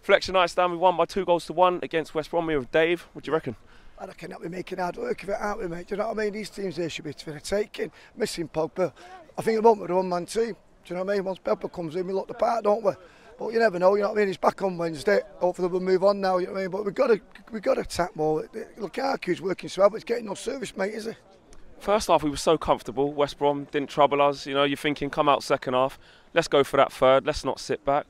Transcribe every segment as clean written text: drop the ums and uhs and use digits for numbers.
Flexion night stand, we won by 2-1 against West Brom here with Dave. What do you reckon? I reckon that we're making hard work of it, aren't we, mate? Do you know what I mean? These teams here should be for the taking. Missing Pogba. I think at the moment we're a one-man team. Do you know what I mean? Once Pogba comes in, we look the part, don't we? But you never know, you know what I mean? He's back on Wednesday. Hopefully we'll move on now, you know what I mean? But we've got to attack more. Lukaku's working so hard, but he's getting no service, mate, is he? First half, we were so comfortable. West Brom didn't trouble us. You know, you're thinking, come out second half. Let's go for that third. Let's not sit back.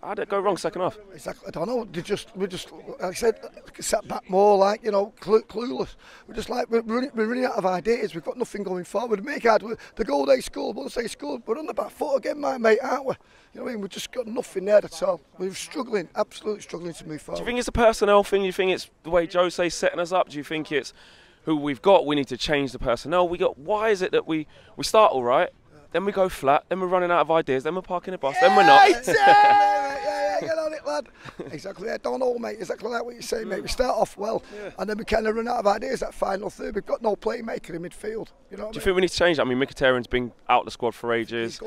How did it go wrong second half? Exactly. I don't know. We just, like I said, sat back more, like, you know, clueless. We're just like we're running out of ideas. We've got nothing going forward. Make hard. The goal they scored, once they scored, we're on the back foot again, mate, aren't we? You know what I mean? We've just got nothing there at all. We're struggling, absolutely struggling to move forward. Do you think it's a personnel thing? Do you think it's the way Jose's setting us up? Do you think it's who we've got? We need to change the personnel. Why is it that we start all right, then we go flat, then we're running out of ideas, then we're parking the bus, then we're not? Yeah, get on it, lad. Exactly. I don't know, mate. Exactly like what you say, mate. We start off well, and then we kind of run out of ideas that final third. We've got no playmaker in midfield. You know. Do you think we need to change that? I mean, Mkhitaryan's been out the squad for ages.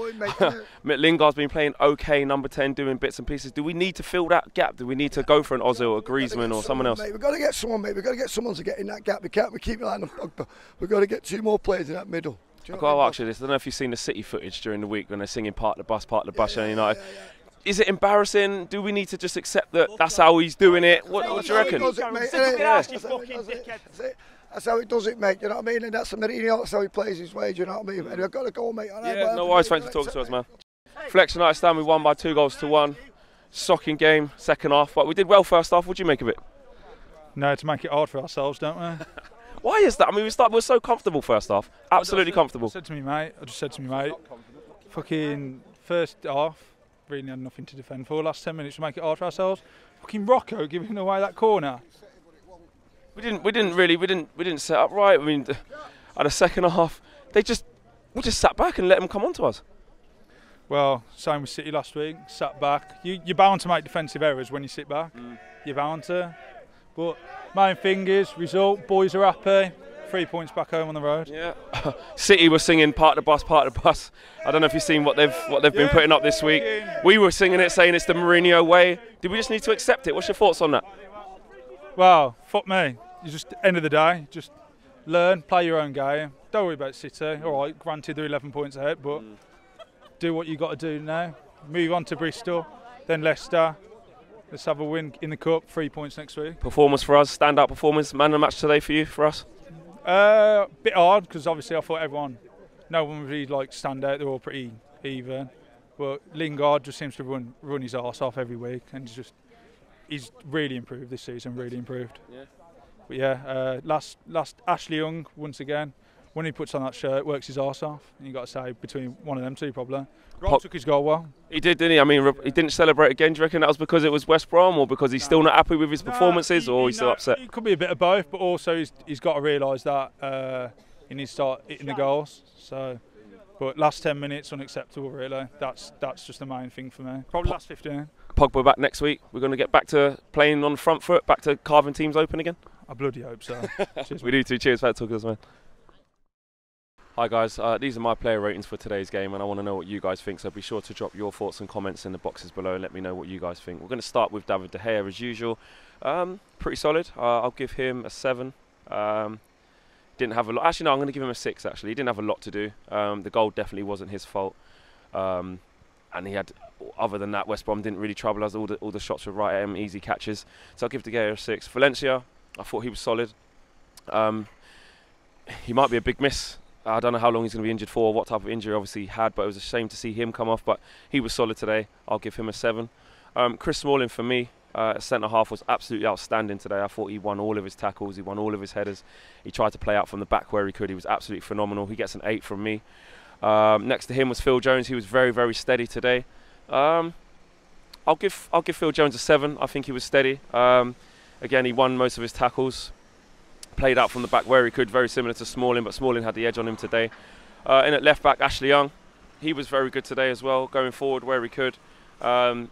Lingard's been playing okay, number 10, doing bits and pieces. Do we need to fill that gap? Do we need to go for an Ozil or Griezmann or someone else? Mate, we've got to get someone, mate. We've got to get someone to get in that gap. We keep relying on Pogba. We've got to get 2 more players in that middle. I've got to ask you this. I don't know if you've seen the City footage during the week when they're singing Part of the Bus, and United. Is it embarrassing? Do we need to just accept that that's how he's doing it? What do you reckon? That's how he does it, mate. You know what I mean? And that's Mourinho. That's how he plays his way. Do you know what I mean? And we've got to go, mate. Yeah, no worries. Thanks for talking to us, man. Flexion night stand, we won by 2-1. Shocking game, second half. But we did well first half. What do you make of it? No, to make it hard for ourselves, don't we? Why is that? I mean, we're so comfortable first half. Absolutely comfortable. I just said to me, mate, fucking first half, really had nothing to defend for. Last 10 minutes to make it hard for ourselves. Fucking Rocco giving away that corner. We didn't set up right. I mean, at the second half, we just sat back and let them come on to us. Well, same with City last week. Sat back. You're bound to make defensive errors when you sit back. You're bound to. But main thing is result. Boys are happy. 3 points back home on the road. Yeah. City were singing part of the bus. I don't know if you've seen what they've been putting up this week. We were singing it, saying it's the Mourinho way. Do we just need to accept it? What's your thoughts on that? Well, fuck me. You just end of the day, just learn, play your own game. Don't worry about City. All right, granted they're 11 points ahead, but do what you got to do now. Move on to Bristol, then Leicester. Let's have a win in the cup. 3 points next week. Performance for us, standout performance, man of the match today for us. Bit hard because obviously I thought no one would really like stand out. They're all pretty even. But Lingard just seems to run his arse off every week, and he's really improved this season. Really improved. Yeah. But yeah, last Ashley Young once again. When he puts on that shirt, works his arse off. And you got to say between one of them two probably. Rob took his goal well. He did, didn't he? I mean, he didn't celebrate again. Do you reckon that was because it was West Brom, or because he's still not happy with his performances, or he's still upset? It could be a bit of both, but also he's got to realise that he needs to start hitting the goals. So, but last 10 minutes unacceptable really. That's just the main thing for me. Probably last 15. Pogba back next week. We're going to get back to playing on the front foot, back to carving teams open again. I bloody hope so. Cheers, we do too. Cheers for talking to us, man. Hi guys, these are my player ratings for today's game, and I want to know what you guys think, so be sure to drop your thoughts and comments in the boxes below and let me know what you guys think. We're going to start with David De Gea as usual. Pretty solid. I'll give him a 7. Didn't have a lot. Actually, no, I'm going to give him a 6 actually. He didn't have a lot to do. The goal definitely wasn't his fault. And he had, other than that, West Brom didn't really trouble us. All the shots were right at him, easy catches. So I'll give De Gea a 6. Valencia, I thought he was solid. He might be a big miss. I don't know how long he's going to be injured for, or what type of injury obviously he had, but it was a shame to see him come off, but he was solid today. I'll give him a 7. Chris Smalling for me, centre-half, was absolutely outstanding today. I thought he won all of his tackles, he won all of his headers. He tried to play out from the back where he could. He was absolutely phenomenal. He gets an 8 from me. Next to him was Phil Jones. He was very, very steady today. I'll give Phil Jones a 7. I think he was steady. Again, he won most of his tackles. Played out from the back where he could, very similar to Smalling, but Smalling had the edge on him today. And at left back, Ashley Young, he was very good today as well, going forward where he could. And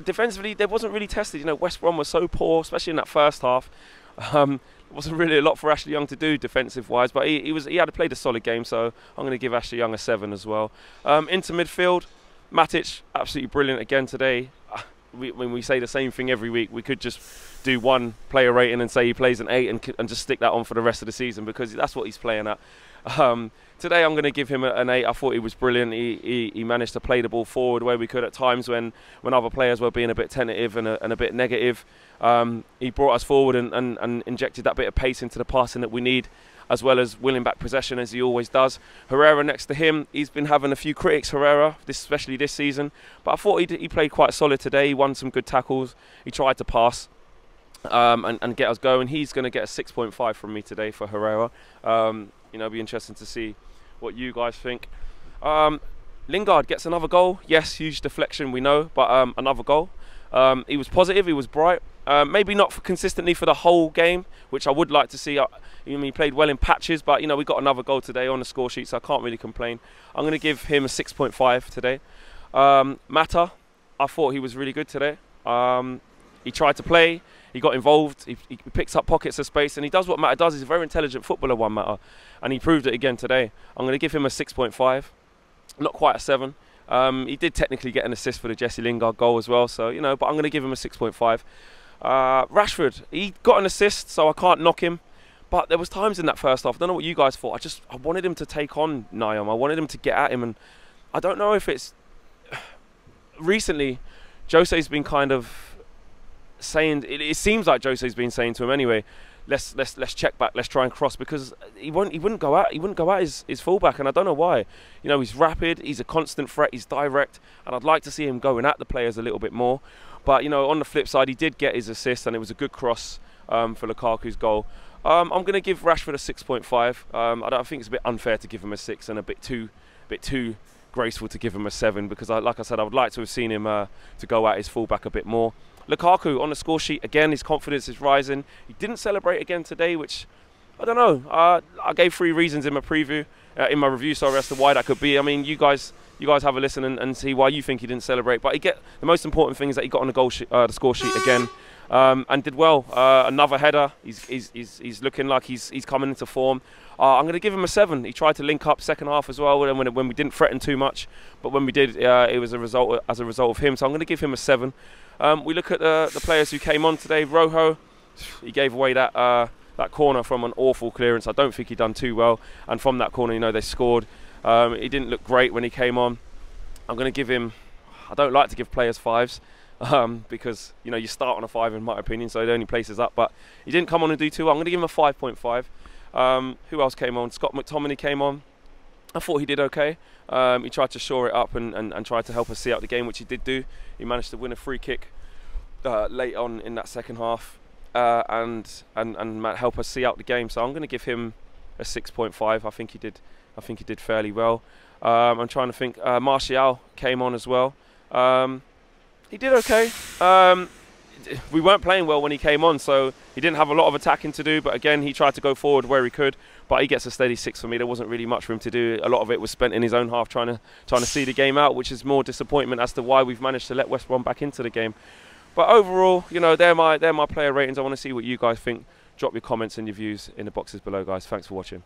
defensively, they wasn't really tested. You know, West Brom was so poor, especially in that first half. There wasn't really a lot for Ashley Young to do defensive-wise, but he had played a solid game, so I'm going to give Ashley Young a 7 as well. Into midfield, Matic, absolutely brilliant again today. when we say the same thing every week, we could just do one player rating and say he plays an 8 and just stick that on for the rest of the season, because that's what he's playing at. Today I'm going to give him an 8. I thought he was brilliant. He managed to play the ball forward where we could at times when other players were being a bit tentative and a bit negative. He brought us forward and injected that bit of pace into the passing that we need, as well as winning back possession, as he always does. Herrera next to him, he's been having a few critics, Herrera, especially this season, but I thought he played quite solid today. He won some good tackles. He tried to pass and get us going. He's going to get a 6.5 from me today for Herrera. It'll be interesting to see what you guys think. Lingard gets another goal. Yes, huge deflection, we know, but another goal. He was positive, he was bright. Maybe not consistently for the whole game, which I would like to see. He played well in patches, but we got another goal today on the score sheet, so I can't really complain. I'm going to give him a 6.5 today. Mata, I thought he was really good today. He tried to play, he got involved, he picks up pockets of space, and he does what Mata does. He's a very intelligent footballer, Mata, and he proved it again today. I'm going to give him a 6.5, not quite a 7. He did technically get an assist for the Jesse Lingard goal as well, so but I'm going to give him a 6.5. Rashford, he got an assist, so I can't knock him, but there was times in that first half, I don't know what you guys thought, I wanted him to take on Niam, I wanted him to get at him, and I don't know if it's recently Jose's been kind of saying, it seems like Jose's been saying to him anyway, let's check back, let's try and cross, because he wouldn't go at his fullback, and I don't know why. He's rapid, he's a constant threat, he's direct, and I'd like to see him going at the players a little bit more. But on the flip side, he did get his assist, and it was a good cross for Lukaku's goal. I'm going to give Rashford a 6.5. I think it's a bit unfair to give him a 6 and a bit too graceful to give him a 7, because like I said, I would like to have seen him to go at his fullback a bit more. Lukaku on the score sheet again, his confidence is rising. He didn't celebrate again today, which I don't know. I gave 3 reasons in my review, as to why that could be. I mean, you guys have a listen and see why you think he didn't celebrate. But the most important thing is that he got on the score sheet again and did well. Another header. He's looking like he's coming into form. I'm going to give him a 7. He tried to link up second half as well when we didn't threaten too much, but when we did, it was as a result of him. So I'm going to give him a 7. We look at the players who came on today. Rojo, he gave away that corner from an awful clearance. I don't think he done too well, and from that corner, they scored. He didn't look great when he came on. I'm going to give him, I don't like to give players 5s because you start on a 5 in my opinion, so it only places up, but he didn't come on and do too well. I'm going to give him a 5.5. Who else came on? Scott McTominay came on. I thought he did okay. He tried to shore it up and tried to help us see out the game, which he did do. He managed to win a free kick late on in that second half and help us see out the game. So I'm going to give him a 6.5. I think he did fairly well. I'm trying to think. Martial came on as well. He did okay. We weren't playing well when he came on, so he didn't have a lot of attacking to do, but again, he tried to go forward where he could, but he gets a steady 6 for me. There wasn't really much for him to do. A lot of it was spent in his own half trying to see the game out, which is more disappointment as to why we've managed to let West Brom back into the game. But overall, they're my player ratings. I want to see what you guys think. Drop your comments and your views in the boxes below, guys. Thanks for watching.